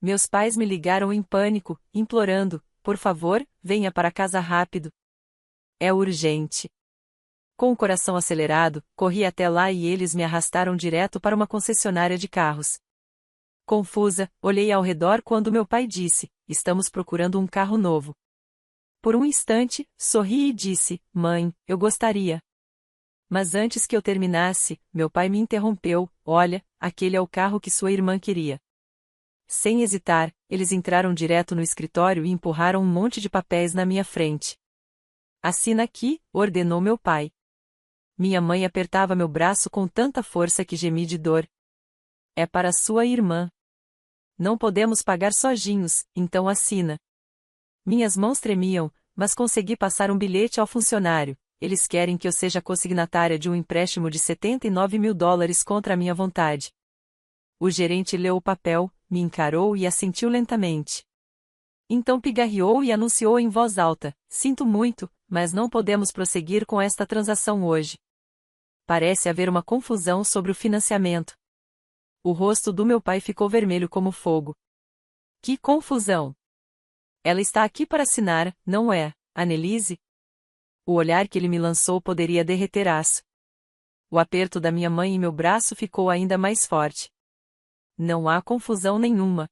Meus pais me ligaram em pânico, implorando: por favor, venha para casa rápido. É urgente. Com o coração acelerado, corri até lá e eles me arrastaram direto para uma concessionária de carros. Confusa, olhei ao redor quando meu pai disse: estamos procurando um carro novo. Por um instante, sorri e disse: mãe, eu gostaria. Mas antes que eu terminasse, meu pai me interrompeu: olha, aquele é o carro que sua irmã queria. Sem hesitar, eles entraram direto no escritório e empurraram um monte de papéis na minha frente. Assina aqui, ordenou meu pai. Minha mãe apertava meu braço com tanta força que gemi de dor. É para sua irmã. Não podemos pagar sozinhos, então assina. Minhas mãos tremiam, mas consegui passar um bilhete ao funcionário. Eles querem que eu seja consignatária de um empréstimo de $79.000 contra a minha vontade. O gerente leu o papel, me encarou e assentiu lentamente. Então pigarreou e anunciou em voz alta: sinto muito, mas não podemos prosseguir com esta transação hoje. Parece haver uma confusão sobre o financiamento. O rosto do meu pai ficou vermelho como fogo. Que confusão! Ela está aqui para assinar, não é, Annelise? O olhar que ele me lançou poderia derreter aço. O aperto da minha mãe em meu braço ficou ainda mais forte. Não há confusão nenhuma.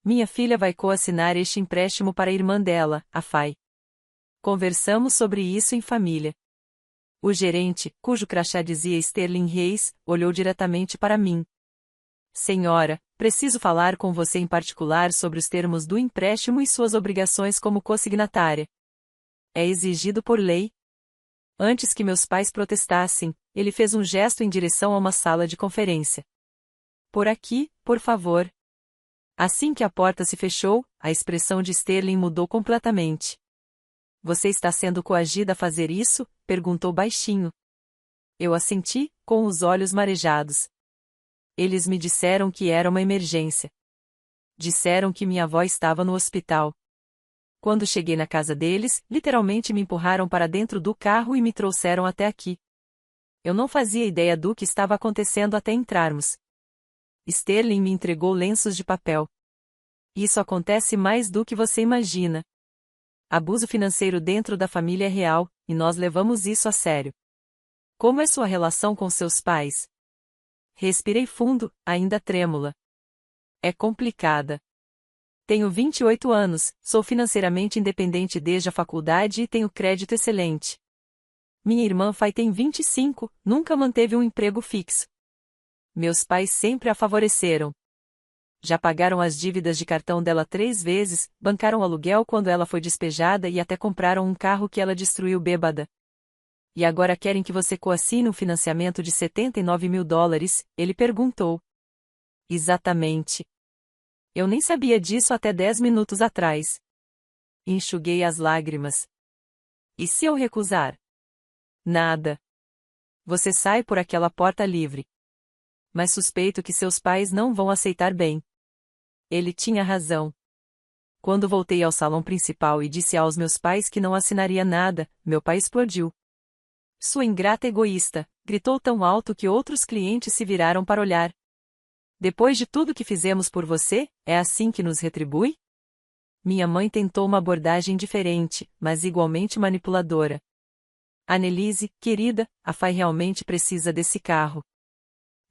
Minha filha vai coassinar este empréstimo para a irmã dela, a Fay. Conversamos sobre isso em família. O gerente, cujo crachá dizia Sterling Reis, olhou diretamente para mim. Senhora, preciso falar com você em particular sobre os termos do empréstimo e suas obrigações como consignatária. É exigido por lei. Antes que meus pais protestassem, ele fez um gesto em direção a uma sala de conferência. Por aqui, por favor. Assim que a porta se fechou, a expressão de Sterling mudou completamente. Você está sendo coagida a fazer isso? Perguntou baixinho. Eu assenti, com os olhos marejados. Eles me disseram que era uma emergência. Disseram que minha avó estava no hospital. Quando cheguei na casa deles, literalmente me empurraram para dentro do carro e me trouxeram até aqui. Eu não fazia ideia do que estava acontecendo até entrarmos. Sterling me entregou lenços de papel. Isso acontece mais do que você imagina. Abuso financeiro dentro da família é real, e nós levamos isso a sério. Como é sua relação com seus pais? Respirei fundo, ainda trêmula. É complicada. Tenho 28 anos, sou financeiramente independente desde a faculdade e tenho crédito excelente. Minha irmã Fay tem 25, nunca manteve um emprego fixo. Meus pais sempre a favoreceram. Já pagaram as dívidas de cartão dela 3 vezes, bancaram aluguel quando ela foi despejada e até compraram um carro que ela destruiu bêbada. E agora querem que você coassine um financiamento de $79.000, ele perguntou. Exatamente. Eu nem sabia disso até 10 minutos atrás. Enxuguei as lágrimas. E se eu recusar? Nada. Você sai por aquela porta livre. Mas suspeito que seus pais não vão aceitar bem. Ele tinha razão. Quando voltei ao salão principal e disse aos meus pais que não assinaria nada, meu pai explodiu. Sua ingrata egoísta, gritou tão alto que outros clientes se viraram para olhar. Depois de tudo que fizemos por você, é assim que nos retribui? Minha mãe tentou uma abordagem diferente, mas igualmente manipuladora. Annelise, querida, a Fay realmente precisa desse carro.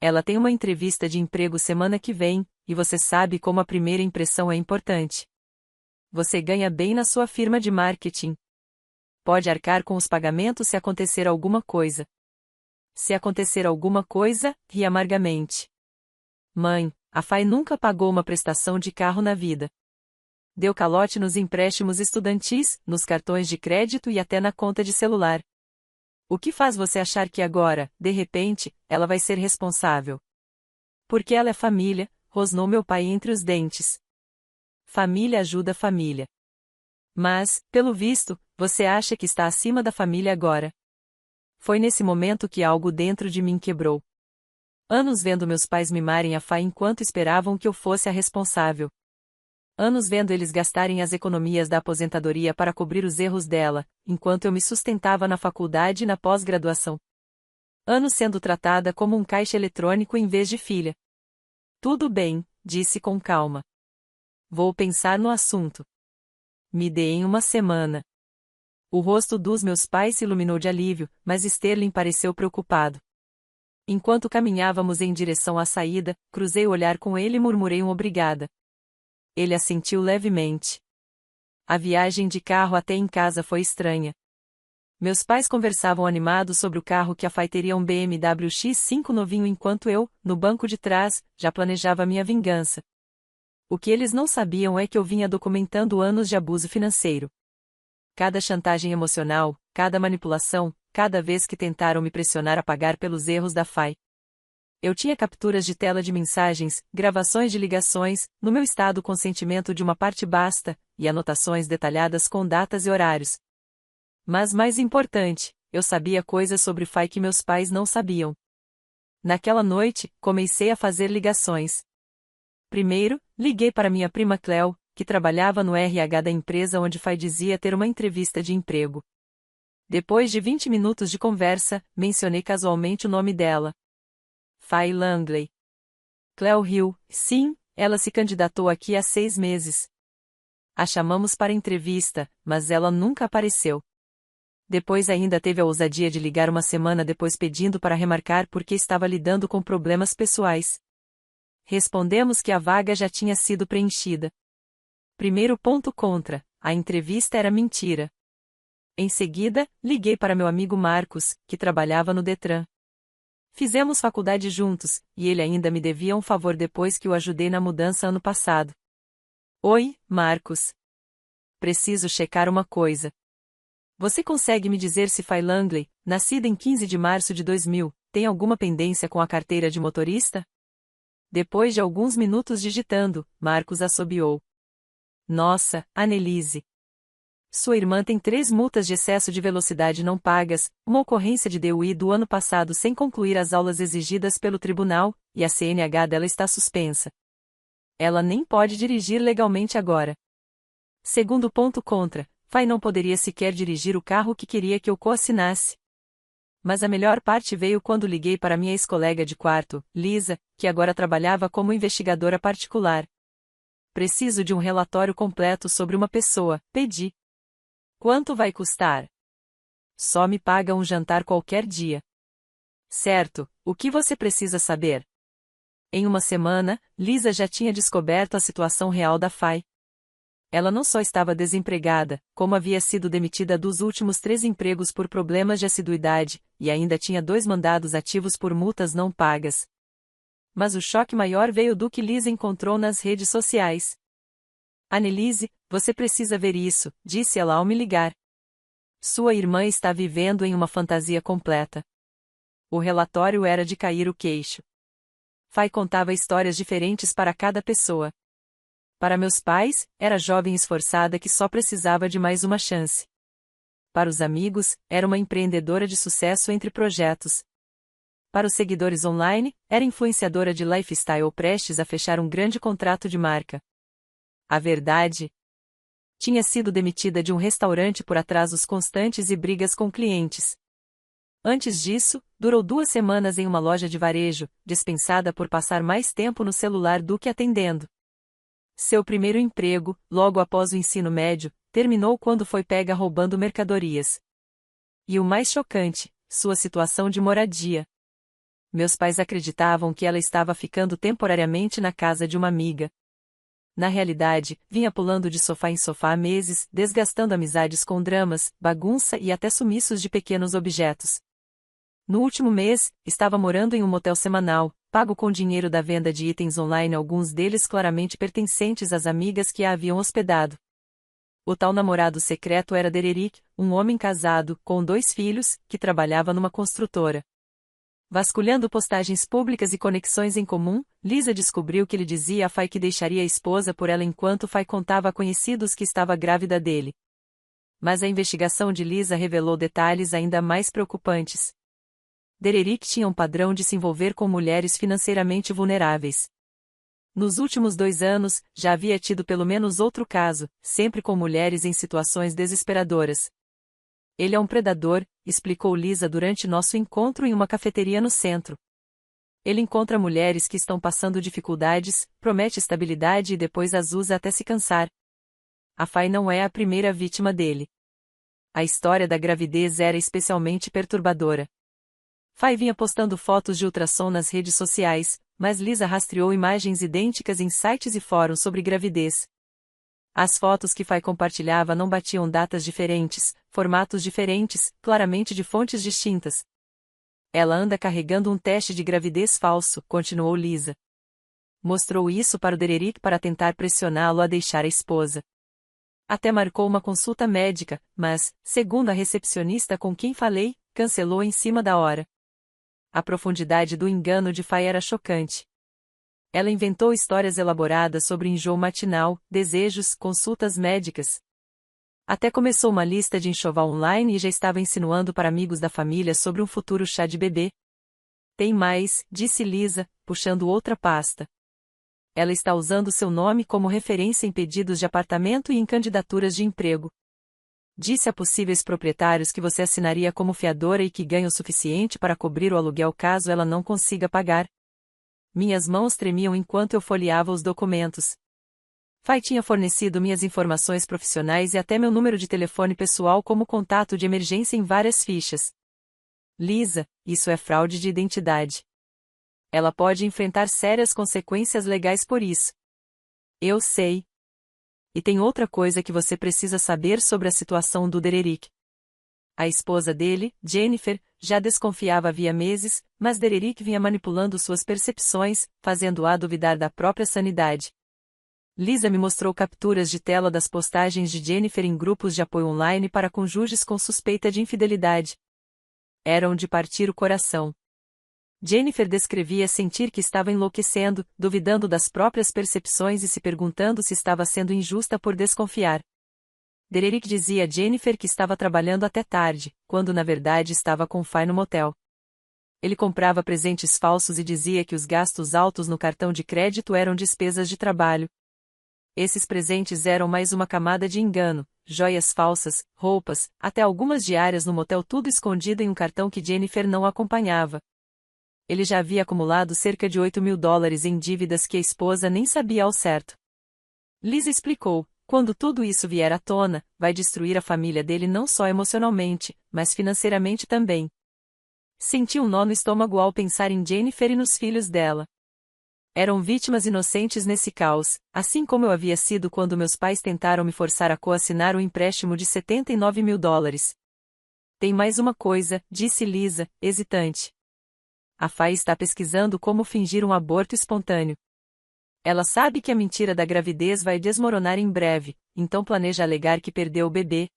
Ela tem uma entrevista de emprego semana que vem, e você sabe como a primeira impressão é importante. Você ganha bem na sua firma de marketing. Pode arcar com os pagamentos se acontecer alguma coisa. Se acontecer alguma coisa, ri amargamente. Mãe, a Fay nunca pagou uma prestação de carro na vida. Deu calote nos empréstimos estudantis, nos cartões de crédito e até na conta de celular. O que faz você achar que agora, de repente, ela vai ser responsável? Porque ela é família, rosnou meu pai entre os dentes. Família ajuda a família. Mas, pelo visto, você acha que está acima da família agora. Foi nesse momento que algo dentro de mim quebrou. Anos vendo meus pais mimarem a Fay enquanto esperavam que eu fosse a responsável. Anos vendo eles gastarem as economias da aposentadoria para cobrir os erros dela, enquanto eu me sustentava na faculdade e na pós-graduação. Anos sendo tratada como um caixa eletrônico em vez de filha. Tudo bem, disse com calma. Vou pensar no assunto. Me dê em uma semana. O rosto dos meus pais se iluminou de alívio, mas Sterling pareceu preocupado. Enquanto caminhávamos em direção à saída, cruzei o olhar com ele e murmurei um obrigada. Ele assentiu levemente. A viagem de carro até em casa foi estranha. Meus pais conversavam animados sobre o carro que a Fay teria, um BMW X5 novinho, enquanto eu, no banco de trás, já planejava minha vingança. O que eles não sabiam é que eu vinha documentando anos de abuso financeiro. Cada chantagem emocional, cada manipulação, cada vez que tentaram me pressionar a pagar pelos erros da Fay. Eu tinha capturas de tela de mensagens, gravações de ligações, no meu estado consentimento de uma parte basta, e anotações detalhadas com datas e horários. Mas mais importante, eu sabia coisas sobre Fay que meus pais não sabiam. Naquela noite, comecei a fazer ligações. Primeiro, liguei para minha prima Cleo, que trabalhava no RH da empresa onde Fay dizia ter uma entrevista de emprego. Depois de 20 minutos de conversa, mencionei casualmente o nome dela. Fay Langley. Cleo riu. Sim, ela se candidatou aqui há 6 meses. A chamamos para entrevista, mas ela nunca apareceu. Depois ainda teve a ousadia de ligar uma semana depois pedindo para remarcar porque estava lidando com problemas pessoais. Respondemos que a vaga já tinha sido preenchida. Primeiro ponto contra: a entrevista era mentira. Em seguida, liguei para meu amigo Marcos, que trabalhava no Detran. Fizemos faculdade juntos, e ele ainda me devia um favor depois que o ajudei na mudança ano passado. Oi, Marcos. Preciso checar uma coisa. Você consegue me dizer se Fay Langley, nascida em 15 de março de 2000, tem alguma pendência com a carteira de motorista? Depois de alguns minutos digitando, Marcos assobiou. Nossa, Annelise. Sua irmã tem 3 multas de excesso de velocidade não pagas, uma ocorrência de DUI do ano passado sem concluir as aulas exigidas pelo tribunal, e a CNH dela está suspensa. Ela nem pode dirigir legalmente agora. Segundo ponto contra: Fay não poderia sequer dirigir o carro que queria que eu coassinasse. Mas a melhor parte veio quando liguei para minha ex-colega de quarto, Lisa, que agora trabalhava como investigadora particular. Preciso de um relatório completo sobre uma pessoa, pedi. Quanto vai custar? Só me paga um jantar qualquer dia. Certo, o que você precisa saber? Em uma semana, Lisa já tinha descoberto a situação real da Fay. Ela não só estava desempregada, como havia sido demitida dos últimos 3 empregos por problemas de assiduidade, e ainda tinha 2 mandados ativos por multas não pagas. Mas o choque maior veio do que Lisa encontrou nas redes sociais. Annelise, você precisa ver isso, disse ela ao me ligar. Sua irmã está vivendo em uma fantasia completa. O relatório era de cair o queixo. Fay contava histórias diferentes para cada pessoa. Para meus pais, era jovem esforçada que só precisava de mais uma chance. Para os amigos, era uma empreendedora de sucesso entre projetos. Para os seguidores online, era influenciadora de lifestyle prestes a fechar um grande contrato de marca. A verdade: tinha sido demitida de um restaurante por atrasos constantes e brigas com clientes. Antes disso, durou 2 semanas em uma loja de varejo, dispensada por passar mais tempo no celular do que atendendo. Seu primeiro emprego, logo após o ensino médio, terminou quando foi pega roubando mercadorias. E o mais chocante, sua situação de moradia. Meus pais acreditavam que ela estava ficando temporariamente na casa de uma amiga. Na realidade, vinha pulando de sofá em sofá há meses, desgastando amizades com dramas, bagunça e até sumiços de pequenos objetos. No último mês, estava morando em um motel semanal, pago com dinheiro da venda de itens online, alguns deles claramente pertencentes às amigas que a haviam hospedado. O tal namorado secreto era Dererick, um homem casado, com 2 filhos, que trabalhava numa construtora. Vasculhando postagens públicas e conexões em comum, Lisa descobriu que ele dizia a Fay que deixaria a esposa por ela enquanto Fay contava a conhecidos que estava grávida dele. Mas a investigação de Lisa revelou detalhes ainda mais preocupantes. Dererick tinha um padrão de se envolver com mulheres financeiramente vulneráveis. Nos últimos 2 anos, já havia tido pelo menos outro caso, sempre com mulheres em situações desesperadoras. Ele é um predador, explicou Lisa durante nosso encontro em uma cafeteria no centro. Ele encontra mulheres que estão passando dificuldades, promete estabilidade e depois as usa até se cansar. A Fay não é a primeira vítima dele. A história da gravidez era especialmente perturbadora. Fay vinha postando fotos de ultrassom nas redes sociais, mas Lisa rastreou imagens idênticas em sites e fóruns sobre gravidez. As fotos que Fay compartilhava não batiam datas diferentes, formatos diferentes, claramente de fontes distintas. Ela anda carregando um teste de gravidez falso, continuou Lisa. Mostrou isso para o Dererick para tentar pressioná-lo a deixar a esposa. Até marcou uma consulta médica, mas, segundo a recepcionista com quem falei, cancelou em cima da hora. A profundidade do engano de Fay era chocante. Ela inventou histórias elaboradas sobre enjoo matinal, desejos, consultas médicas. Até começou uma lista de enxoval online e já estava insinuando para amigos da família sobre um futuro chá de bebê. Tem mais, disse Lisa, puxando outra pasta. Ela está usando seu nome como referência em pedidos de apartamento e em candidaturas de emprego. Disse a possíveis proprietários que você assinaria como fiadora e que ganha o suficiente para cobrir o aluguel caso ela não consiga pagar. Minhas mãos tremiam enquanto eu folheava os documentos. Fay tinha fornecido minhas informações profissionais e até meu número de telefone pessoal como contato de emergência em várias fichas. Lisa, isso é fraude de identidade. Ela pode enfrentar sérias consequências legais por isso. Eu sei. E tem outra coisa que você precisa saber sobre a situação do Dererick. A esposa dele, Jennifer, já desconfiava havia meses, mas Dererick vinha manipulando suas percepções, fazendo-a duvidar da própria sanidade. Lisa me mostrou capturas de tela das postagens de Jennifer em grupos de apoio online para cônjuges com suspeita de infidelidade. Eram de partir o coração. Jennifer descrevia sentir que estava enlouquecendo, duvidando das próprias percepções e se perguntando se estava sendo injusta por desconfiar. Dererick dizia a Jennifer que estava trabalhando até tarde, quando na verdade estava com Fay no motel. Ele comprava presentes falsos e dizia que os gastos altos no cartão de crédito eram despesas de trabalho. Esses presentes eram mais uma camada de engano, joias falsas, roupas, até algumas diárias no motel, tudo escondido em um cartão que Jennifer não acompanhava. Ele já havia acumulado cerca de $8.000 em dívidas que a esposa nem sabia ao certo. Lisa explicou, quando tudo isso vier à tona, vai destruir a família dele não só emocionalmente, mas financeiramente também. Senti um nó no estômago ao pensar em Jennifer e nos filhos dela. Eram vítimas inocentes nesse caos, assim como eu havia sido quando meus pais tentaram me forçar a coassinar um empréstimo de $79.000. Tem mais uma coisa, disse Lisa, hesitante. A Fay está pesquisando como fingir um aborto espontâneo. Ela sabe que a mentira da gravidez vai desmoronar em breve, então planeja alegar que perdeu o bebê.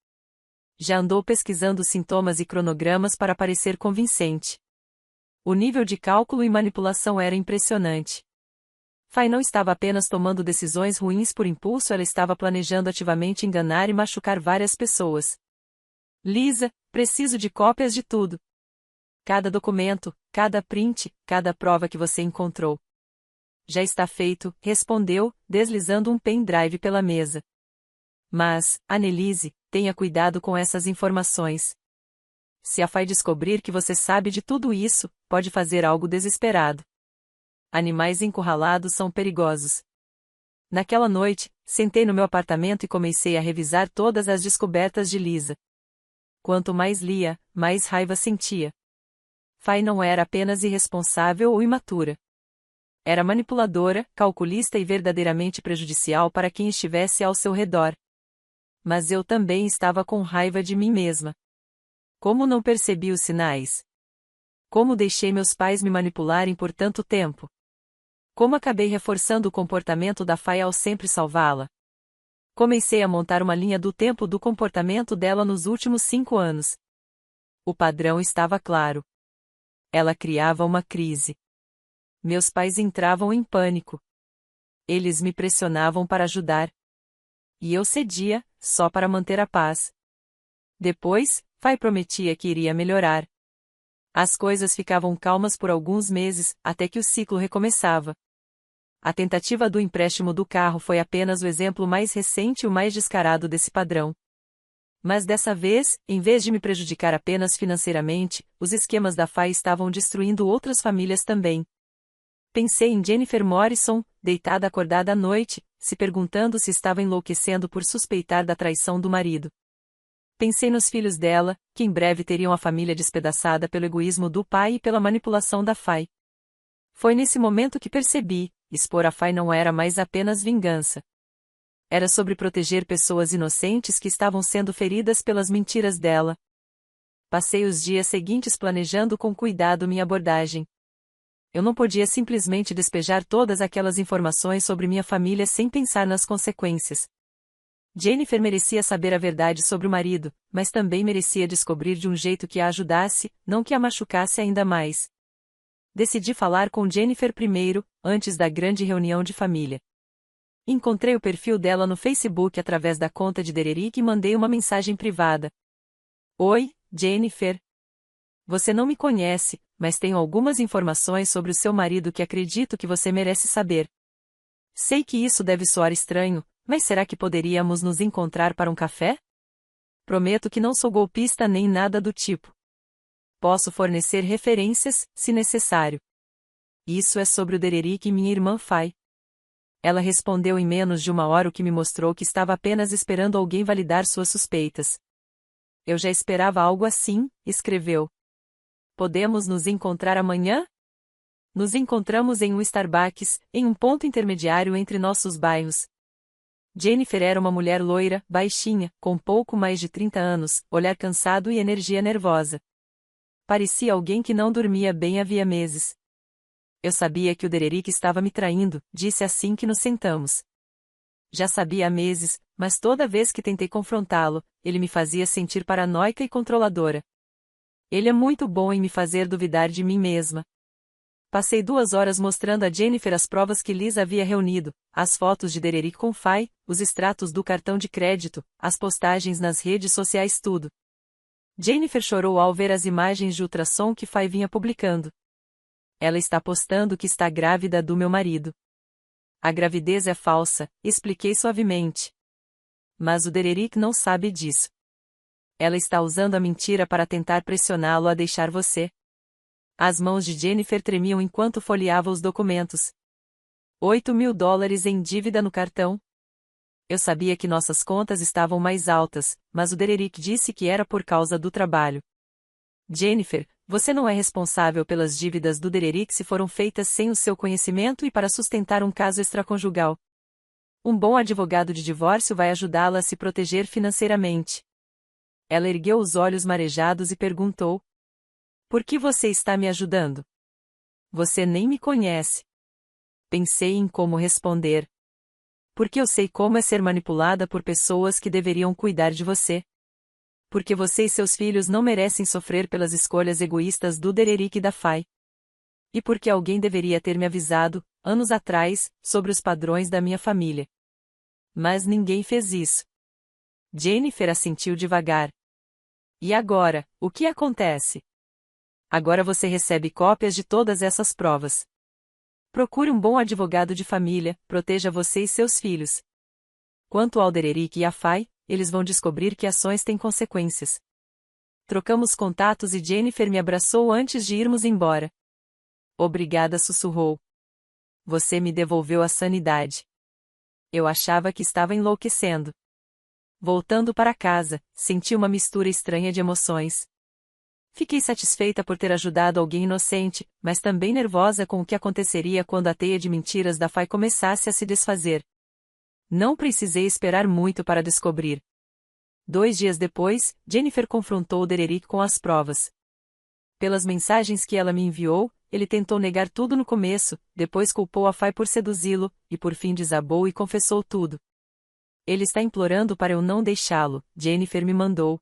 Já andou pesquisando sintomas e cronogramas para parecer convincente. O nível de cálculo e manipulação era impressionante. Fay não estava apenas tomando decisões ruins por impulso, ela estava planejando ativamente enganar e machucar várias pessoas. Lisa, preciso de cópias de tudo. Cada documento, cada print, cada prova que você encontrou. Já está feito, respondeu, deslizando um pendrive pela mesa. Mas, Annelise, tenha cuidado com essas informações. Se a Fay descobrir que você sabe de tudo isso, pode fazer algo desesperado. Animais encurralados são perigosos. Naquela noite, sentei no meu apartamento e comecei a revisar todas as descobertas de Lisa. Quanto mais lia, mais raiva sentia. Fay não era apenas irresponsável ou imatura. Era manipuladora, calculista e verdadeiramente prejudicial para quem estivesse ao seu redor. Mas eu também estava com raiva de mim mesma. Como não percebi os sinais? Como deixei meus pais me manipularem por tanto tempo? Como acabei reforçando o comportamento da Fay ao sempre salvá-la? Comecei a montar uma linha do tempo do comportamento dela nos últimos 5 anos. O padrão estava claro. Ela criava uma crise. Meus pais entravam em pânico. Eles me pressionavam para ajudar. E eu cedia, só para manter a paz. Depois, Fay prometia que iria melhorar. As coisas ficavam calmas por alguns meses, até que o ciclo recomeçava. A tentativa do empréstimo do carro foi apenas o exemplo mais recente e o mais descarado desse padrão. Mas dessa vez, em vez de me prejudicar apenas financeiramente, os esquemas da Fay estavam destruindo outras famílias também. Pensei em Jennifer Morrison, deitada acordada à noite, se perguntando se estava enlouquecendo por suspeitar da traição do marido. Pensei nos filhos dela, que em breve teriam a família despedaçada pelo egoísmo do pai e pela manipulação da Fay. Foi nesse momento que percebi, expor a Fay não era mais apenas vingança. Era sobre proteger pessoas inocentes que estavam sendo feridas pelas mentiras dela. Passei os dias seguintes planejando com cuidado minha abordagem. Eu não podia simplesmente despejar todas aquelas informações sobre minha família sem pensar nas consequências. Jennifer merecia saber a verdade sobre o marido, mas também merecia descobrir de um jeito que a ajudasse, não que a machucasse ainda mais. Decidi falar com Jennifer primeiro, antes da grande reunião de família. Encontrei o perfil dela no Facebook através da conta de Dererick e mandei uma mensagem privada. Oi, Jennifer. Você não me conhece, mas tenho algumas informações sobre o seu marido que acredito que você merece saber. Sei que isso deve soar estranho, mas será que poderíamos nos encontrar para um café? Prometo que não sou golpista nem nada do tipo. Posso fornecer referências, se necessário. Isso é sobre o Dererick e minha irmã Fay. Ela respondeu em menos de uma hora, o que me mostrou que estava apenas esperando alguém validar suas suspeitas. Eu já esperava algo assim, escreveu. Podemos nos encontrar amanhã? Nos encontramos em um Starbucks, em um ponto intermediário entre nossos bairros. Jennifer era uma mulher loira, baixinha, com pouco mais de 30 anos, olhar cansado e energia nervosa. Parecia alguém que não dormia bem havia meses. Eu sabia que o Dererick estava me traindo, disse assim que nos sentamos. Já sabia há meses, mas toda vez que tentei confrontá-lo, ele me fazia sentir paranoica e controladora. Ele é muito bom em me fazer duvidar de mim mesma. Passei 2 horas mostrando a Jennifer as provas que Liz havia reunido, as fotos de Dererick com Fay, os extratos do cartão de crédito, as postagens nas redes sociais, tudo. Jennifer chorou ao ver as imagens de ultrassom que Fay vinha publicando. Ela está postando que está grávida do meu marido. A gravidez é falsa, expliquei suavemente. Mas o Dererick não sabe disso. Ela está usando a mentira para tentar pressioná-lo a deixar você. As mãos de Jennifer tremiam enquanto folheava os documentos. $8.000 em dívida no cartão. Eu sabia que nossas contas estavam mais altas, mas o Dererick disse que era por causa do trabalho. Jennifer, você não é responsável pelas dívidas do Dererick se foram feitas sem o seu conhecimento e para sustentar um caso extraconjugal. Um bom advogado de divórcio vai ajudá-la a se proteger financeiramente. Ela ergueu os olhos marejados e perguntou: por que você está me ajudando? Você nem me conhece. Pensei em como responder. Porque eu sei como é ser manipulada por pessoas que deveriam cuidar de você. Porque você e seus filhos não merecem sofrer pelas escolhas egoístas do Dererick e da Fay. E porque alguém deveria ter me avisado, anos atrás, sobre os padrões da minha família. Mas ninguém fez isso. Jennifer assentiu devagar. E agora, o que acontece? Agora você recebe cópias de todas essas provas. Procure um bom advogado de família, proteja você e seus filhos. Quanto ao Dererick e a Fay, eles vão descobrir que ações têm consequências. Trocamos contatos e Jennifer me abraçou antes de irmos embora. Obrigada, sussurrou. Você me devolveu a sanidade. Eu achava que estava enlouquecendo. Voltando para casa, senti uma mistura estranha de emoções. Fiquei satisfeita por ter ajudado alguém inocente, mas também nervosa com o que aconteceria quando a teia de mentiras da Fay começasse a se desfazer. Não precisei esperar muito para descobrir. 2 dias depois, Jennifer confrontou o Dererick com as provas. Pelas mensagens que ela me enviou, ele tentou negar tudo no começo, depois culpou a Fay por seduzi-lo, e por fim desabou e confessou tudo. Ele está implorando para eu não deixá-lo, Jennifer me mandou.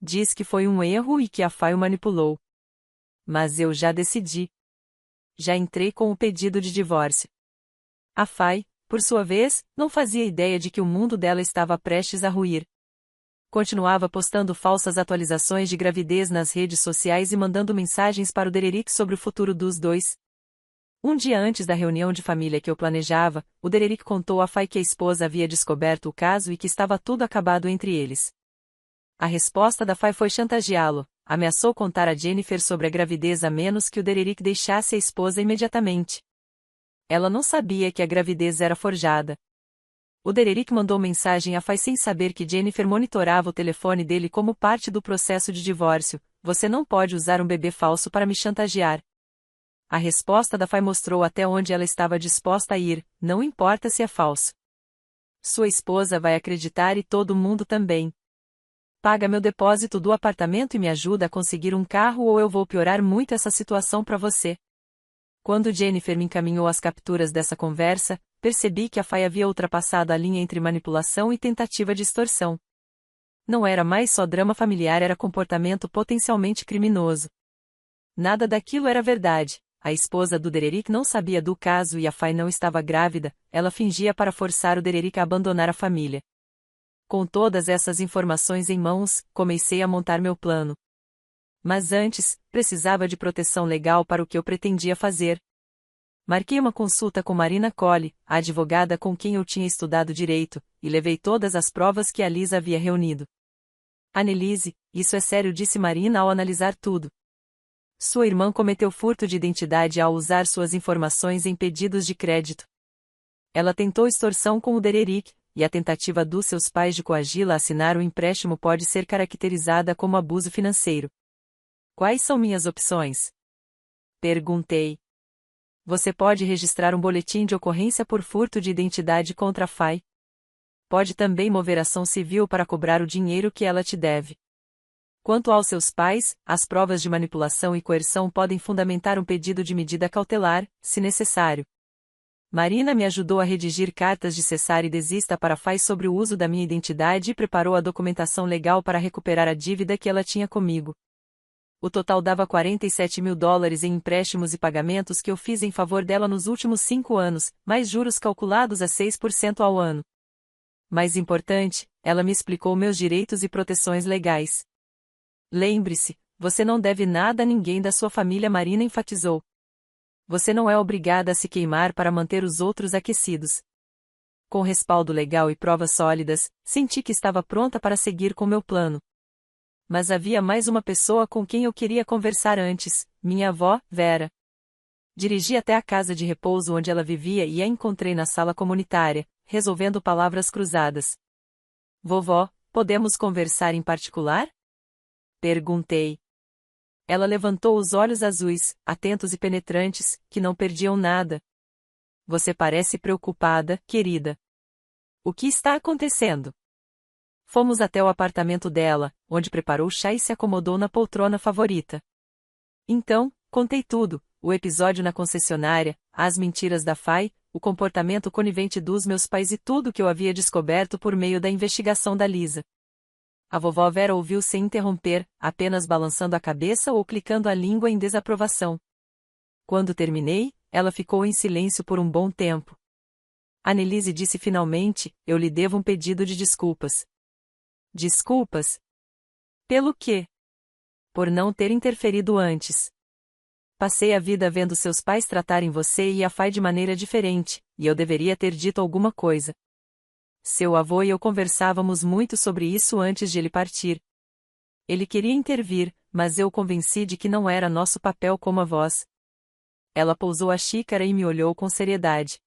Diz que foi um erro e que a Fay o manipulou. Mas eu já decidi. Já entrei com o pedido de divórcio. A Fay, por sua vez, não fazia ideia de que o mundo dela estava prestes a ruir. Continuava postando falsas atualizações de gravidez nas redes sociais e mandando mensagens para o Dererick sobre o futuro dos dois. Um dia antes da reunião de família que eu planejava, o Dererick contou a Fay que a esposa havia descoberto o caso e que estava tudo acabado entre eles. A resposta da Fay foi chantageá-lo, ameaçou contar a Jennifer sobre a gravidez a menos que o Dererick deixasse a esposa imediatamente. Ela não sabia que a gravidez era forjada. O Dererick mandou mensagem a Fay sem saber que Jennifer monitorava o telefone dele como parte do processo de divórcio. Você não pode usar um bebê falso para me chantagear. A resposta da Fay mostrou até onde ela estava disposta a ir, não importa se é falso. Sua esposa vai acreditar e todo mundo também. Paga meu depósito do apartamento e me ajuda a conseguir um carro ou eu vou piorar muito essa situação para você. Quando Jennifer me encaminhou as capturas dessa conversa, percebi que a Fay havia ultrapassado a linha entre manipulação e tentativa de extorsão. Não era mais só drama familiar, era comportamento potencialmente criminoso. Nada daquilo era verdade. A esposa do Dererick não sabia do caso e a Fay não estava grávida, ela fingia para forçar o Dererick a abandonar a família. Com todas essas informações em mãos, comecei a montar meu plano. Mas antes, precisava de proteção legal para o que eu pretendia fazer. Marquei uma consulta com Marina Collie, a advogada com quem eu tinha estudado direito, e levei todas as provas que a Lisa havia reunido. Annelise, isso é sério, disse Marina ao analisar tudo. Sua irmã cometeu furto de identidade ao usar suas informações em pedidos de crédito. Ela tentou extorsão com o Dererick, e a tentativa dos seus pais de coagi-la a assinar o empréstimo pode ser caracterizada como abuso financeiro. Quais são minhas opções? Perguntei. Você pode registrar um boletim de ocorrência por furto de identidade contra a Fay. Pode também mover ação civil para cobrar o dinheiro que ela te deve. Quanto aos seus pais, as provas de manipulação e coerção podem fundamentar um pedido de medida cautelar, se necessário. Marina me ajudou a redigir cartas de cessar e desista para a Fay sobre o uso da minha identidade e preparou a documentação legal para recuperar a dívida que ela tinha comigo. O total dava $47.000 em empréstimos e pagamentos que eu fiz em favor dela nos últimos 5 anos, mais juros calculados a 6% ao ano. Mais importante, ela me explicou meus direitos e proteções legais. Lembre-se, você não deve nada a ninguém da sua família, Marina enfatizou. Você não é obrigada a se queimar para manter os outros aquecidos. Com respaldo legal e provas sólidas, senti que estava pronta para seguir com meu plano. Mas havia mais uma pessoa com quem eu queria conversar antes, minha avó, Vera. Dirigi até a casa de repouso onde ela vivia e a encontrei na sala comunitária, resolvendo palavras cruzadas. Vovó, podemos conversar em particular? Perguntei. Ela levantou os olhos azuis, atentos e penetrantes, que não perdiam nada. Você parece preocupada, querida. O que está acontecendo? Fomos até o apartamento dela, onde preparou chá e se acomodou na poltrona favorita. Então, contei tudo, o episódio na concessionária, as mentiras da Fay, o comportamento conivente dos meus pais e tudo que eu havia descoberto por meio da investigação da Lisa. A vovó Vera ouviu sem interromper, apenas balançando a cabeça ou clicando a língua em desaprovação. Quando terminei, ela ficou em silêncio por um bom tempo. Annelise disse finalmente, eu lhe devo um pedido de desculpas. Desculpas? Pelo quê? Por não ter interferido antes. Passei a vida vendo seus pais tratarem você e a Fay de maneira diferente, e eu deveria ter dito alguma coisa. Seu avô e eu conversávamos muito sobre isso antes de ele partir. Ele queria intervir, mas eu o convenci de que não era nosso papel como avós. Ela pousou a xícara e me olhou com seriedade.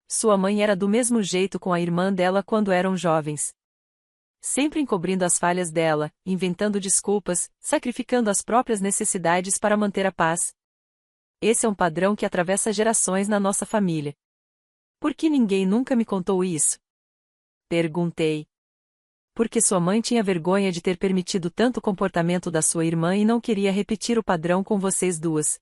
Sua mãe era do mesmo jeito com a irmã dela quando eram jovens. Sempre encobrindo as falhas dela, inventando desculpas, sacrificando as próprias necessidades para manter a paz. Esse é um padrão que atravessa gerações na nossa família. Por que ninguém nunca me contou isso? Perguntei. Porque sua mãe tinha vergonha de ter permitido tanto comportamento da sua irmã e não queria repetir o padrão com vocês duas.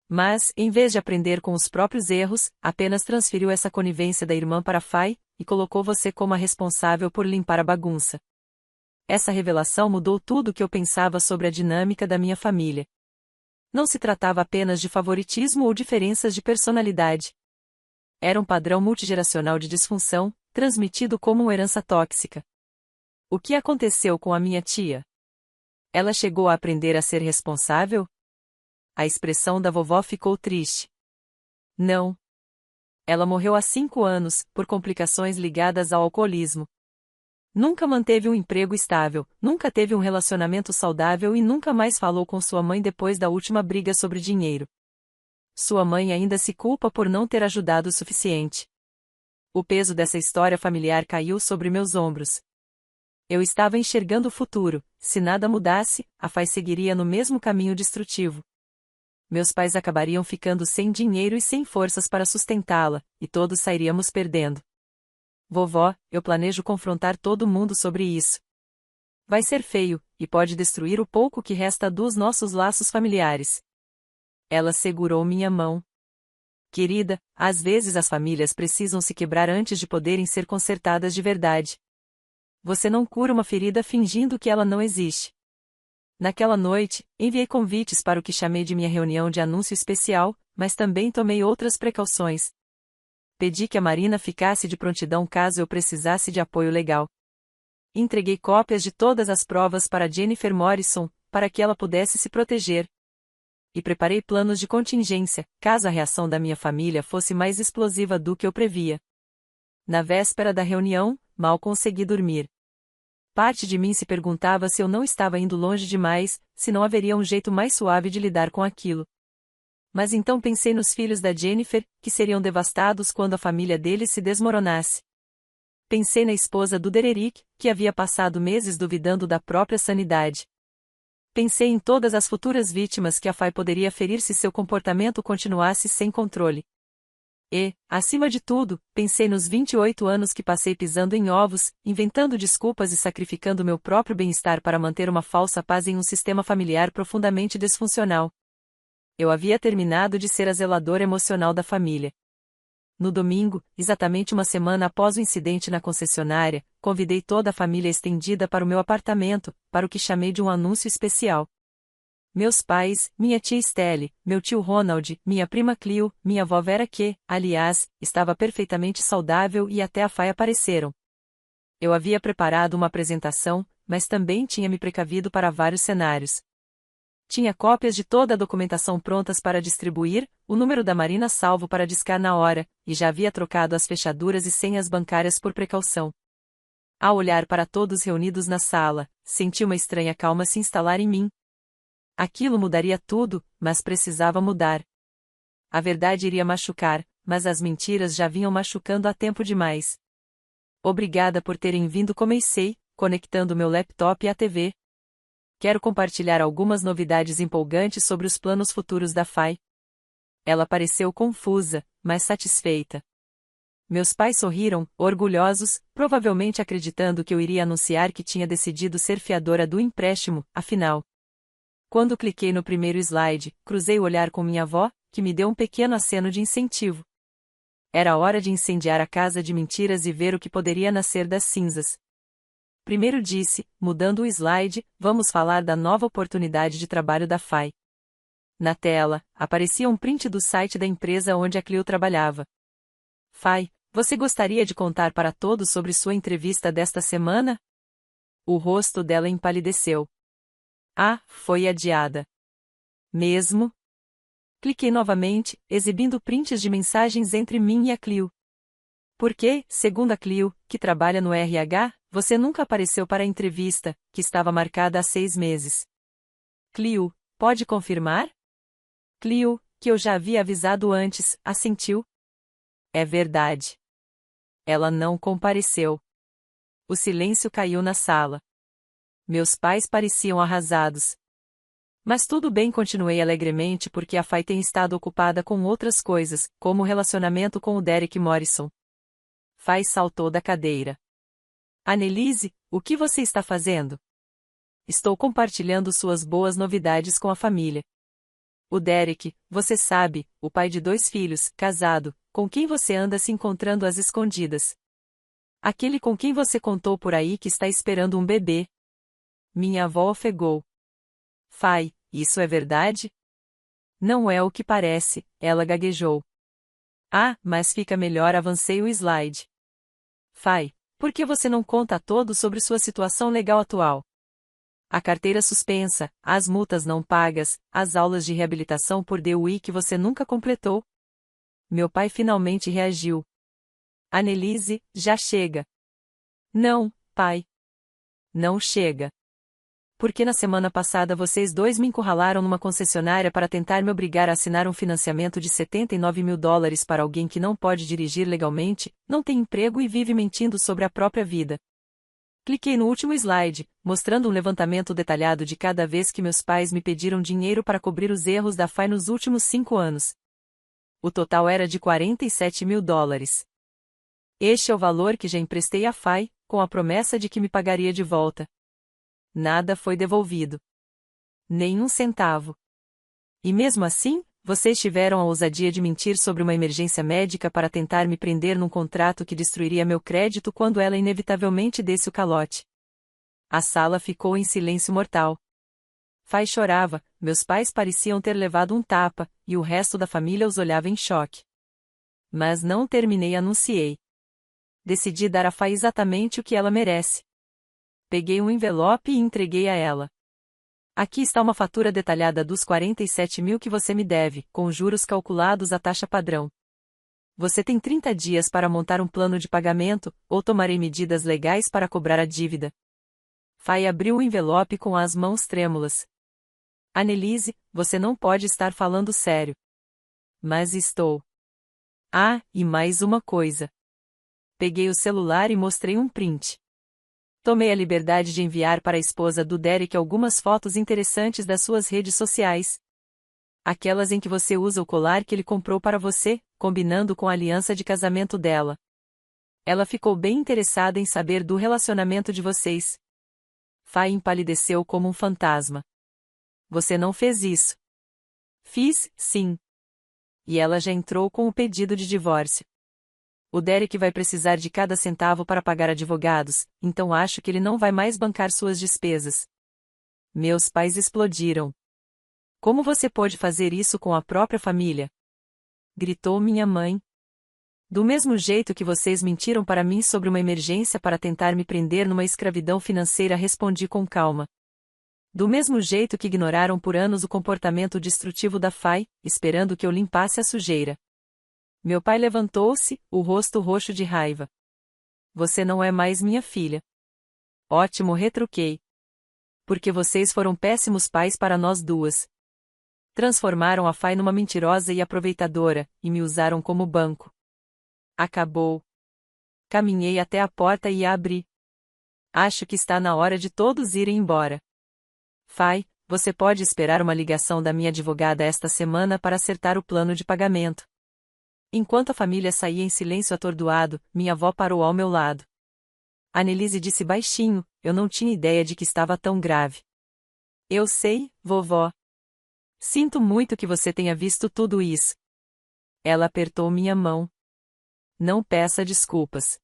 Mas, em vez de aprender com os próprios erros, apenas transferiu essa conivência da irmã para a Fay, e colocou você como a responsável por limpar a bagunça. Essa revelação mudou tudo o que eu pensava sobre a dinâmica da minha família. Não se tratava apenas de favoritismo ou diferenças de personalidade. Era um padrão multigeracional de disfunção, transmitido como uma herança tóxica. O que aconteceu com a minha tia? Ela chegou a aprender a ser responsável? A expressão da vovó ficou triste. Não. Ela morreu há 5 anos, por complicações ligadas ao alcoolismo. Nunca manteve um emprego estável, nunca teve um relacionamento saudável e nunca mais falou com sua mãe depois da última briga sobre dinheiro. Sua mãe ainda se culpa por não ter ajudado o suficiente. O peso dessa história familiar caiu sobre meus ombros. Eu estava enxergando o futuro. Se nada mudasse, a Fai seguiria no mesmo caminho destrutivo. Meus pais acabariam ficando sem dinheiro e sem forças para sustentá-la, e todos sairíamos perdendo. Vovó, eu planejo confrontar todo mundo sobre isso. Vai ser feio, e pode destruir o pouco que resta dos nossos laços familiares. Ela segurou minha mão. Querida, às vezes as famílias precisam se quebrar antes de poderem ser consertadas de verdade. Você não cura uma ferida fingindo que ela não existe. Naquela noite, enviei convites para o que chamei de minha reunião de anúncio especial, mas também tomei outras precauções. Pedi que a Marina ficasse de prontidão caso eu precisasse de apoio legal. Entreguei cópias de todas as provas para Jennifer Morrison, para que ela pudesse se proteger. E preparei planos de contingência, caso a reação da minha família fosse mais explosiva do que eu previa. Na véspera da reunião, mal consegui dormir. Parte de mim se perguntava se eu não estava indo longe demais, se não haveria um jeito mais suave de lidar com aquilo. Mas então pensei nos filhos da Jennifer, que seriam devastados quando a família deles se desmoronasse. Pensei na esposa do Dererick, que havia passado meses duvidando da própria sanidade. Pensei em todas as futuras vítimas que a Fai poderia ferir se seu comportamento continuasse sem controle. E, acima de tudo, pensei nos 28 anos que passei pisando em ovos, inventando desculpas e sacrificando meu próprio bem-estar para manter uma falsa paz em um sistema familiar profundamente disfuncional. Eu havia terminado de ser a zeladora emocional da família. No domingo, exatamente uma semana após o incidente na concessionária, convidei toda a família estendida para o meu apartamento, para o que chamei de um anúncio especial. Meus pais, minha tia Estelle, meu tio Ronald, minha prima Clio, minha avó Vera que, aliás, estava perfeitamente saudável e até a Fai apareceram. Eu havia preparado uma apresentação, mas também tinha me precavido para vários cenários. Tinha cópias de toda a documentação prontas para distribuir, o número da Marina salvo para discar na hora, e já havia trocado as fechaduras e senhas bancárias por precaução. Ao olhar para todos reunidos na sala, senti uma estranha calma se instalar em mim. Aquilo mudaria tudo, mas precisava mudar. A verdade iria machucar, mas as mentiras já vinham machucando há tempo demais. Obrigada por terem vindo, comecei, conectando meu laptop à TV. Quero compartilhar algumas novidades empolgantes sobre os planos futuros da Fai. Ela pareceu confusa, mas satisfeita. Meus pais sorriram, orgulhosos, provavelmente acreditando que eu iria anunciar que tinha decidido ser fiadora do empréstimo, afinal. Quando cliquei no primeiro slide, cruzei o olhar com minha avó, que me deu um pequeno aceno de incentivo. Era hora de incendiar a casa de mentiras e ver o que poderia nascer das cinzas. Primeiro disse, mudando o slide, vamos falar da nova oportunidade de trabalho da Fai. Na tela, aparecia um print do site da empresa onde a Clio trabalhava. Fai, você gostaria de contar para todos sobre sua entrevista desta semana? O rosto dela empalideceu. Ah, foi adiada. Mesmo? Cliquei novamente, exibindo prints de mensagens entre mim e a Clio. Porque, segundo a Clio, que trabalha no RH, você nunca apareceu para a entrevista, que estava marcada há 6 meses. Clio, pode confirmar? Clio, que eu já havia avisado antes, assentiu. É verdade. Ela não compareceu. O silêncio caiu na sala. Meus pais pareciam arrasados. Mas tudo bem, continuei alegremente porque a Fai tem estado ocupada com outras coisas, como o relacionamento com o Derek Morrison. Fai saltou da cadeira. Annelise, o que você está fazendo? Estou compartilhando suas boas novidades com a família. O Derek, você sabe, o pai de 2 filhos, casado, com quem você anda se encontrando às escondidas. Aquele com quem você contou por aí que está esperando um bebê. Minha avó ofegou. Fai, isso é verdade? Não é o que parece, ela gaguejou. Ah, mas fica melhor, avancei o slide. Fai, por que você não conta a todos sobre sua situação legal atual? A carteira suspensa, as multas não pagas, as aulas de reabilitação por DUI que você nunca completou. Meu pai finalmente reagiu. Annelise, já chega. Não, pai. Não chega. porque na semana passada vocês dois me encurralaram numa concessionária para tentar me obrigar a assinar um financiamento de $79.000 para alguém que não pode dirigir legalmente, não tem emprego e vive mentindo sobre a própria vida. Cliquei no último slide, mostrando um levantamento detalhado de cada vez que meus pais me pediram dinheiro para cobrir os erros da FAI nos últimos 5 anos. O total era de $47.000. Este é o valor que já emprestei à FAI, com a promessa de que me pagaria de volta. Nada foi devolvido. Nem um centavo. E mesmo assim, vocês tiveram a ousadia de mentir sobre uma emergência médica para tentar me prender num contrato que destruiria meu crédito quando ela inevitavelmente desse o calote. A sala ficou em silêncio mortal. Fai chorava, meus pais pareciam ter levado um tapa, e o resto da família os olhava em choque. Mas não terminei e anunciei. Decidi dar a Fai exatamente o que ela merece. Peguei um envelope e entreguei a ela. Aqui está uma fatura detalhada dos 47 mil que você me deve, com juros calculados à taxa padrão. Você tem 30 dias para montar um plano de pagamento, ou tomarei medidas legais para cobrar a dívida. Fai abriu o envelope com as mãos trêmulas. Annelise, você não pode estar falando sério. Mas estou. Ah, e mais uma coisa. Peguei o celular e mostrei um print. Tomei a liberdade de enviar para a esposa do Derek algumas fotos interessantes das suas redes sociais. Aquelas em que você usa o colar que ele comprou para você, combinando com a aliança de casamento dela. Ela ficou bem interessada em saber do relacionamento de vocês. Fai empalideceu como um fantasma. Você não fez isso. Fiz, sim. E ela já entrou com o pedido de divórcio. O Derek vai precisar de cada centavo para pagar advogados, então acho que ele não vai mais bancar suas despesas. Meus pais explodiram. Como você pode fazer isso com a própria família? Gritou minha mãe. Do mesmo jeito que vocês mentiram para mim sobre uma emergência para tentar me prender numa escravidão financeira, respondi com calma. Do mesmo jeito que ignoraram por anos o comportamento destrutivo da Fai, esperando que eu limpasse a sujeira. Meu pai levantou-se, o rosto roxo de raiva. Você não é mais minha filha. Ótimo, retruquei. Porque vocês foram péssimos pais para nós duas. Transformaram a Fai numa mentirosa e aproveitadora, e me usaram como banco. Acabou. Caminhei até a porta e a abri. Acho que está na hora de todos irem embora. Fai, você pode esperar uma ligação da minha advogada esta semana para acertar o plano de pagamento. Enquanto a família saía em silêncio atordoado, minha avó parou ao meu lado. Annelise disse baixinho, eu não tinha ideia de que estava tão grave. Eu sei, vovó. Sinto muito que você tenha visto tudo isso. Ela apertou minha mão. Não peça desculpas.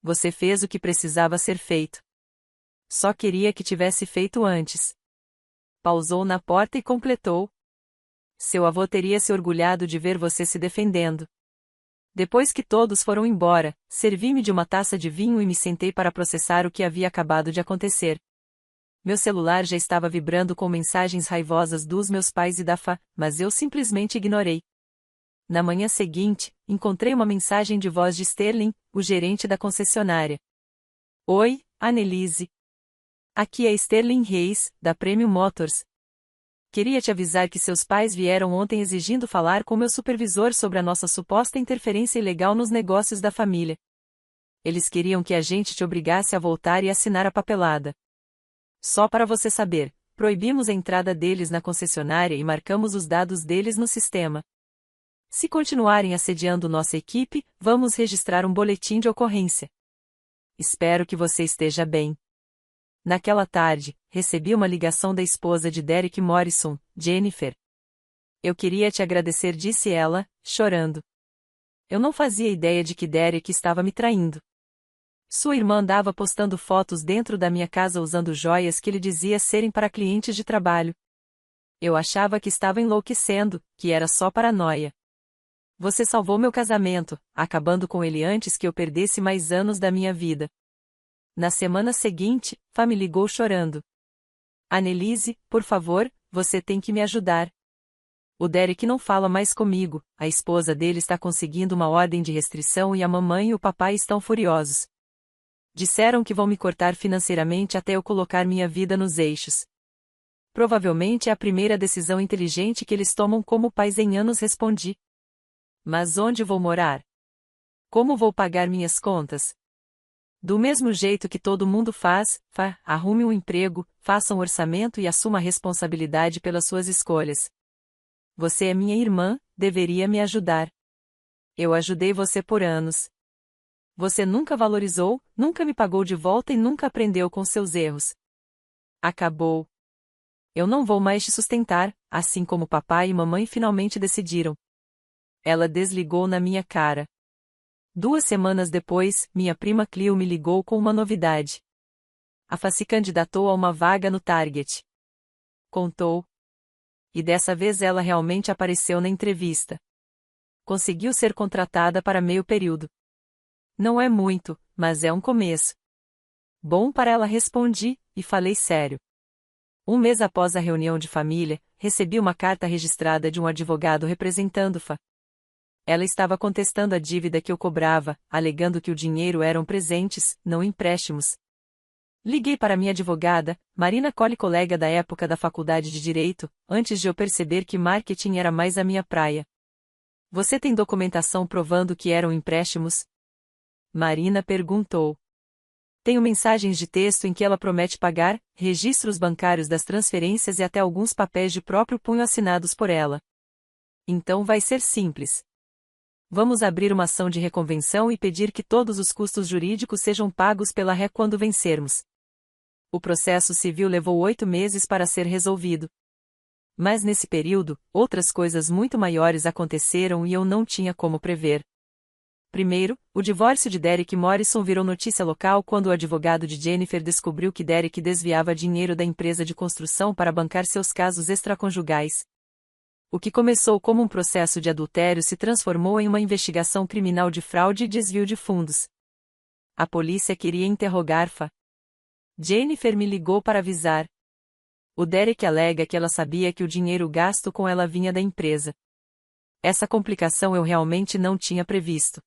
Você fez o que precisava ser feito. Só queria que tivesse feito antes. Pausou na porta e completou. Seu avô teria se orgulhado de ver você se defendendo. Depois que todos foram embora, servi-me de uma taça de vinho e me sentei para processar o que havia acabado de acontecer. Meu celular já estava vibrando com mensagens raivosas dos meus pais e da Fá, mas eu simplesmente ignorei. Na manhã seguinte, encontrei uma mensagem de voz de Sterling, o gerente da concessionária. Oi, Annelise. Aqui é Sterling Reis, da Premium Motors. Queria te avisar que seus pais vieram ontem exigindo falar com meu supervisor sobre a nossa suposta interferência ilegal nos negócios da família. Eles queriam que a gente te obrigasse a voltar e assinar a papelada. Só para você saber, proibimos a entrada deles na concessionária e marcamos os dados deles no sistema. Se continuarem assediando nossa equipe, vamos registrar um boletim de ocorrência. Espero que você esteja bem. Naquela tarde, recebi uma ligação da esposa de Derek Morrison, Jennifer. Eu queria te agradecer, disse ela, chorando. Eu não fazia ideia de que Derek estava me traindo. Sua irmã andava postando fotos dentro da minha casa usando joias que ele dizia serem para clientes de trabalho. Eu achava que estava enlouquecendo, que era só paranoia. Você salvou meu casamento, acabando com ele antes que eu perdesse mais anos da minha vida. Na semana seguinte, Fá me ligou chorando. Annelise, por favor, você tem que me ajudar. O Derek não fala mais comigo, a esposa dele está conseguindo uma ordem de restrição e a mamãe e o papai estão furiosos. Disseram que vão me cortar financeiramente até eu colocar minha vida nos eixos. Provavelmente é a primeira decisão inteligente que eles tomam como pais em anos, respondi. Mas onde vou morar? Como vou pagar minhas contas? Do mesmo jeito que todo mundo faz, arrume um emprego, faça um orçamento e assuma a responsabilidade pelas suas escolhas. Você é minha irmã, deveria me ajudar. Eu ajudei você por anos. Você nunca valorizou, nunca me pagou de volta e nunca aprendeu com seus erros. Acabou. Eu não vou mais te sustentar, assim como papai e mamãe finalmente decidiram. Ela desligou na minha cara. 2 semanas depois, minha prima Clio me ligou com uma novidade. A Fá se candidatou a uma vaga no Target. Contou. E dessa vez ela realmente apareceu na entrevista. Conseguiu ser contratada para meio período. Não é muito, mas é um começo. Bom para ela, respondi, e falei sério. 1 mês após a reunião de família, recebi uma carta registrada de um advogado representando Fá. Ela estava contestando a dívida que eu cobrava, alegando que o dinheiro eram presentes, não empréstimos. Liguei para minha advogada, Marina Colli, colega da época da faculdade de Direito, antes de eu perceber que marketing era mais a minha praia. Você tem documentação provando que eram empréstimos? Marina perguntou. Tenho mensagens de texto em que ela promete pagar, registros bancários das transferências e até alguns papéis de próprio punho assinados por ela. Então vai ser simples. Vamos abrir uma ação de reconvenção e pedir que todos os custos jurídicos sejam pagos pela ré quando vencermos. O processo civil levou 8 meses para ser resolvido. Mas nesse período, outras coisas muito maiores aconteceram e eu não tinha como prever. Primeiro, o divórcio de Derek Morrison virou notícia local quando o advogado de Jennifer descobriu que Derek desviava dinheiro da empresa de construção para bancar seus casos extraconjugais. O que começou como um processo de adultério se transformou em uma investigação criminal de fraude e desvio de fundos. A polícia queria interrogar Fá. Jennifer me ligou para avisar. O Derek alega que ela sabia que o dinheiro gasto com ela vinha da empresa. Essa complicação eu realmente não tinha previsto.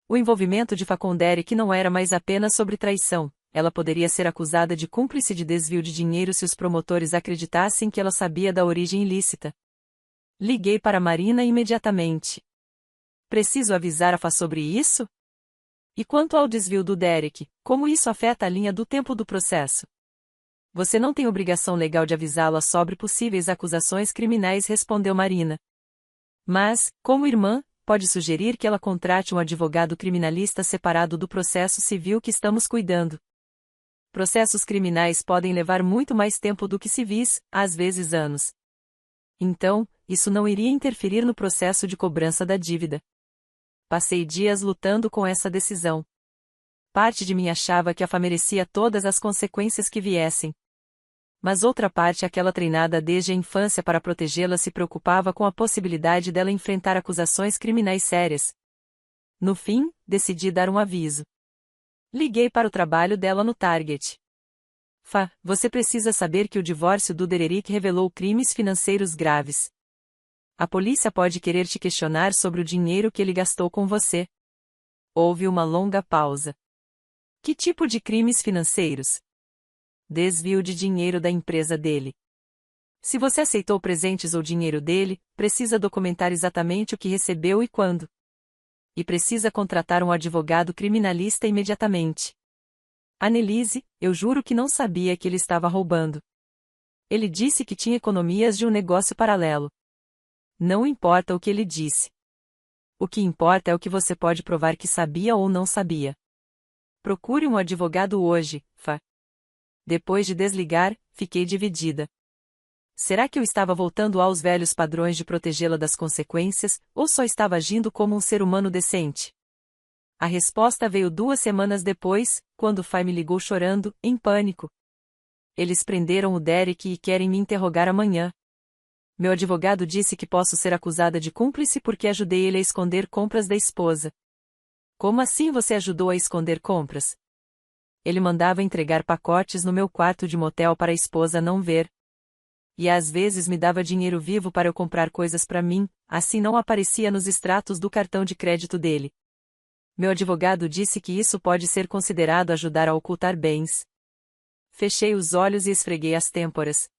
O envolvimento de Fá com Derek não era mais apenas sobre traição, ela poderia ser acusada de cúmplice de desvio de dinheiro se os promotores acreditassem que ela sabia da origem ilícita. Liguei para Marina imediatamente. Preciso avisar a Fá sobre isso? E quanto ao desvio do Derek, como isso afeta a linha do tempo do processo? Você não tem obrigação legal de avisá-la sobre possíveis acusações criminais, respondeu Marina. Mas, como irmã, pode sugerir que ela contrate um advogado criminalista separado do processo civil que estamos cuidando. Processos criminais podem levar muito mais tempo do que civis, às vezes anos. Então, isso não iria interferir no processo de cobrança da dívida. Passei dias lutando com essa decisão. Parte de mim achava que a Fá merecia todas as consequências que viessem. Mas outra parte, aquela treinada desde a infância para protegê-la, se preocupava com a possibilidade dela enfrentar acusações criminais sérias. No fim, decidi dar um aviso. Liguei para o trabalho dela no Target. Fá, você precisa saber que o divórcio do Derek revelou crimes financeiros graves. A polícia pode querer te questionar sobre o dinheiro que ele gastou com você. Houve uma longa pausa. Que tipo de crimes financeiros? Desvio de dinheiro da empresa dele. Se você aceitou presentes ou dinheiro dele, precisa documentar exatamente o que recebeu e quando. E precisa contratar um advogado criminalista imediatamente. Annelise, eu juro que não sabia que ele estava roubando. Ele disse que tinha economias de um negócio paralelo. Não importa o que ele disse. O que importa é o que você pode provar que sabia ou não sabia. Procure um advogado hoje, Fá. Depois de desligar, fiquei dividida. Será que eu estava voltando aos velhos padrões de protegê-la das consequências, ou só estava agindo como um ser humano decente? A resposta veio 2 semanas depois, quando Fá me ligou chorando, em pânico. Eles prenderam o Derek e querem me interrogar amanhã. Meu advogado disse que posso ser acusada de cúmplice porque ajudei ele a esconder compras da esposa. Como assim você ajudou a esconder compras? Ele mandava entregar pacotes no meu quarto de motel para a esposa não ver. E às vezes me dava dinheiro vivo para eu comprar coisas para mim, assim não aparecia nos extratos do cartão de crédito dele. Meu advogado disse que isso pode ser considerado ajudar a ocultar bens. Fechei os olhos e esfreguei as têmporas.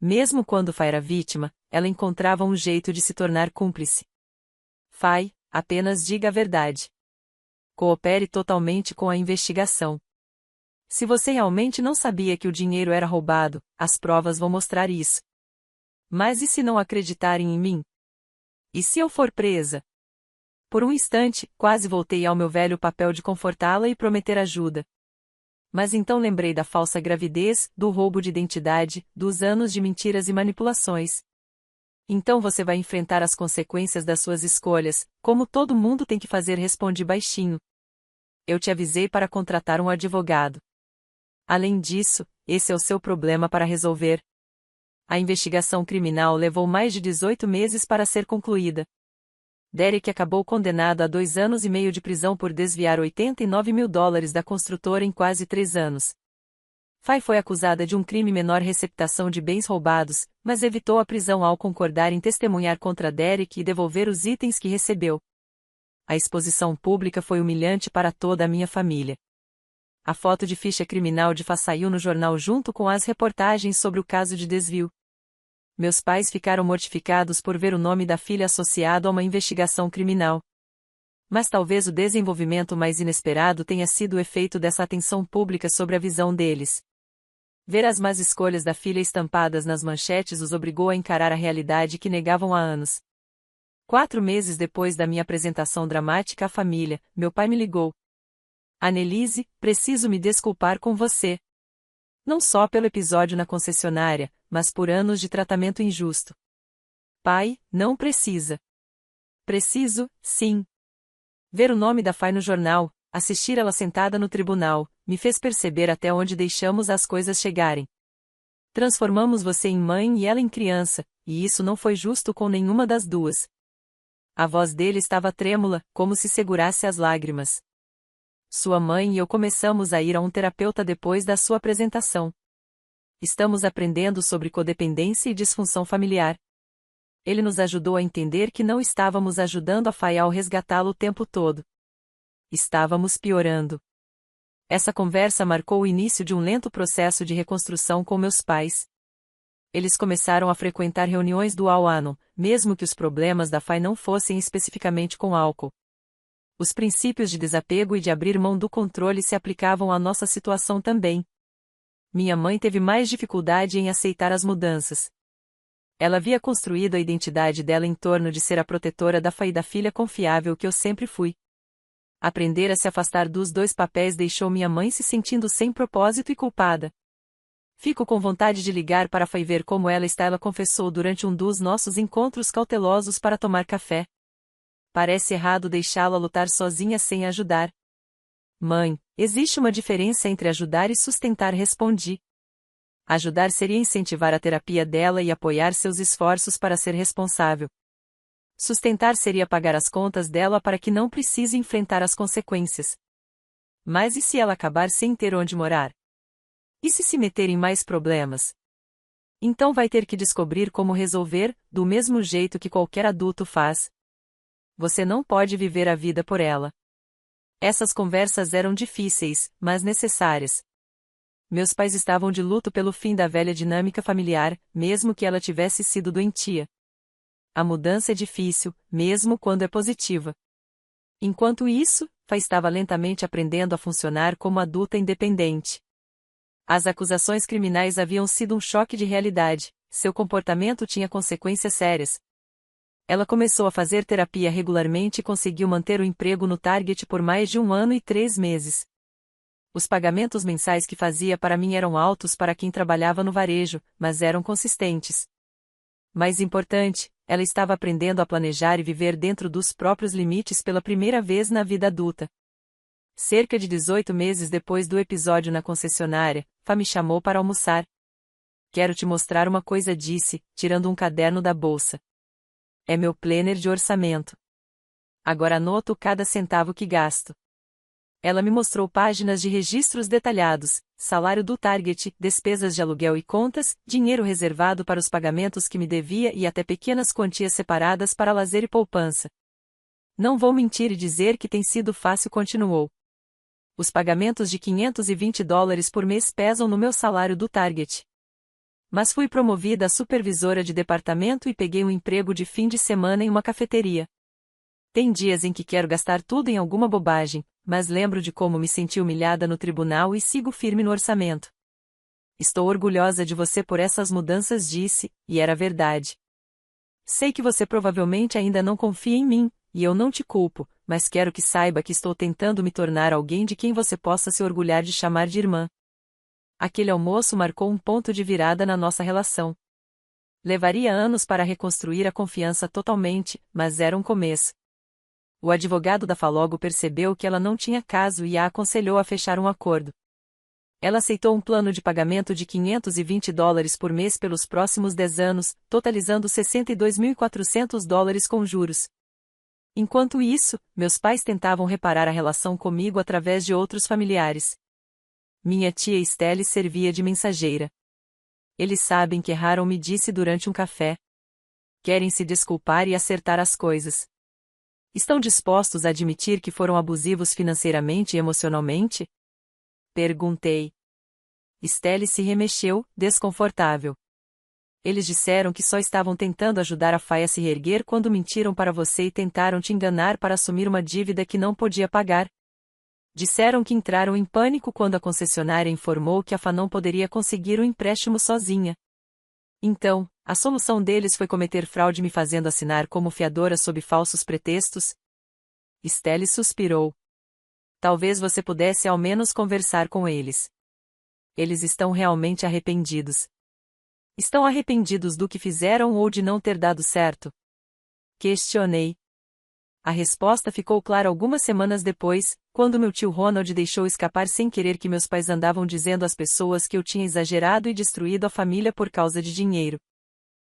Mesmo quando Fay era vítima, ela encontrava um jeito de se tornar cúmplice. Fay, apenas diga a verdade. Coopere totalmente com a investigação. Se você realmente não sabia que o dinheiro era roubado, as provas vão mostrar isso. Mas e se não acreditarem em mim? E se eu for presa? Por um instante, quase voltei ao meu velho papel de confortá-la e prometer ajuda. Mas então lembrei da falsa gravidez, do roubo de identidade, dos anos de mentiras e manipulações. Então você vai enfrentar as consequências das suas escolhas, como todo mundo tem que fazer, respondi baixinho. Eu te avisei para contratar um advogado. Além disso, esse é o seu problema para resolver. A investigação criminal levou mais de 18 meses para ser concluída. Derek acabou condenado a 2 anos e meio de prisão por desviar $89 mil da construtora em quase 3 anos. Fay foi acusada de um crime menor, receptação de bens roubados, mas evitou a prisão ao concordar em testemunhar contra Derek e devolver os itens que recebeu. A exposição pública foi humilhante para toda a minha família. A foto de ficha criminal de Fay saiu no jornal junto com as reportagens sobre o caso de desvio. Meus pais ficaram mortificados por ver o nome da filha associado a uma investigação criminal. Mas talvez o desenvolvimento mais inesperado tenha sido o efeito dessa atenção pública sobre a visão deles. Ver as más escolhas da filha estampadas nas manchetes os obrigou a encarar a realidade que negavam há anos. 4 meses depois da minha apresentação dramática à família, meu pai me ligou. Annelise, preciso me desculpar com você. Não só pelo episódio na concessionária, mas por anos de tratamento injusto. Pai, não precisa. Preciso, sim. Ver o nome da Fay no jornal, assistir ela sentada no tribunal, me fez perceber até onde deixamos as coisas chegarem. Transformamos você em mãe e ela em criança, e isso não foi justo com nenhuma das duas. A voz dele estava trêmula, como se segurasse as lágrimas. Sua mãe e eu começamos a ir a um terapeuta depois da sua apresentação. Estamos aprendendo sobre codependência e disfunção familiar. Ele nos ajudou a entender que não estávamos ajudando a Fay ao resgatá-lo o tempo todo. Estávamos piorando. Essa conversa marcou o início de um lento processo de reconstrução com meus pais. Eles começaram a frequentar reuniões do Al-Anon, mesmo que os problemas da Fay não fossem especificamente com álcool. Os princípios de desapego e de abrir mão do controle se aplicavam à nossa situação também. Minha mãe teve mais dificuldade em aceitar as mudanças. Ela havia construído a identidade dela em torno de ser a protetora da Fay e da filha confiável que eu sempre fui. Aprender a se afastar dos dois papéis deixou minha mãe se sentindo sem propósito e culpada. Fico com vontade de ligar para a Fay ver como ela está, ela confessou durante um dos nossos encontros cautelosos para tomar café. Parece errado deixá-la lutar sozinha sem ajudar. Mãe, existe uma diferença entre ajudar e sustentar, respondi. Ajudar seria incentivar a terapia dela e apoiar seus esforços para ser responsável. Sustentar seria pagar as contas dela para que não precise enfrentar as consequências. Mas e se ela acabar sem ter onde morar? E se meter em mais problemas? Então vai ter que descobrir como resolver, do mesmo jeito que qualquer adulto faz. Você não pode viver a vida por ela. Essas conversas eram difíceis, mas necessárias. Meus pais estavam de luto pelo fim da velha dinâmica familiar, mesmo que ela tivesse sido doentia. A mudança é difícil, mesmo quando é positiva. Enquanto isso, Fay estava lentamente aprendendo a funcionar como adulta independente. As acusações criminais haviam sido um choque de realidade, seu comportamento tinha consequências sérias. Ela começou a fazer terapia regularmente e conseguiu manter o emprego no Target por mais de 1 ano e 3 meses. Os pagamentos mensais que fazia para mim eram altos para quem trabalhava no varejo, mas eram consistentes. Mais importante, ela estava aprendendo a planejar e viver dentro dos próprios limites pela primeira vez na vida adulta. Cerca de 18 meses depois do episódio na concessionária, Fay me chamou para almoçar. Quero te mostrar uma coisa, disse, tirando um caderno da bolsa. É meu planner de orçamento. Agora anoto cada centavo que gasto. Ela me mostrou páginas de registros detalhados, salário do Target, despesas de aluguel e contas, dinheiro reservado para os pagamentos que me devia e até pequenas quantias separadas para lazer e poupança. Não vou mentir e dizer que tem sido fácil, continuou. Os pagamentos de $520 por mês pesam no meu salário do Target. Mas fui promovida a supervisora de departamento e peguei um emprego de fim de semana em uma cafeteria. Tem dias em que quero gastar tudo em alguma bobagem, mas lembro de como me senti humilhada no tribunal e sigo firme no orçamento. Estou orgulhosa de você por essas mudanças, disse, e era verdade. Sei que você provavelmente ainda não confia em mim, e eu não te culpo, mas quero que saiba que estou tentando me tornar alguém de quem você possa se orgulhar de chamar de irmã. Aquele almoço marcou um ponto de virada na nossa relação. Levaria anos para reconstruir a confiança totalmente, mas era um começo. O advogado da Falogo percebeu que ela não tinha caso e a aconselhou a fechar um acordo. Ela aceitou um plano de pagamento de $520 por mês pelos próximos 10 anos, totalizando $62.400 com juros. Enquanto isso, meus pais tentavam reparar a relação comigo através de outros familiares. Minha tia Estelle servia de mensageira. Eles sabem que erraram, me disse durante um café. Querem se desculpar e acertar as coisas. Estão dispostos a admitir que foram abusivos financeiramente e emocionalmente? Perguntei. Estelle se remexeu, desconfortável. Eles disseram que só estavam tentando ajudar a Faye a se reerguer quando mentiram para você e tentaram te enganar para assumir uma dívida que não podia pagar. Disseram que entraram em pânico quando a concessionária informou que a Fa não poderia conseguir o empréstimo sozinha. Então, a solução deles foi cometer fraude me fazendo assinar como fiadora sob falsos pretextos? Estelle suspirou. Talvez você pudesse ao menos conversar com eles. Eles estão realmente arrependidos. Estão arrependidos do que fizeram ou de não ter dado certo? Questionei. A resposta ficou clara algumas semanas depois, quando meu tio Ronald deixou escapar sem querer que meus pais andavam dizendo às pessoas que eu tinha exagerado e destruído a família por causa de dinheiro.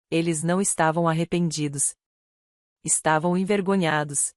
Eles não estavam arrependidos. Estavam envergonhados.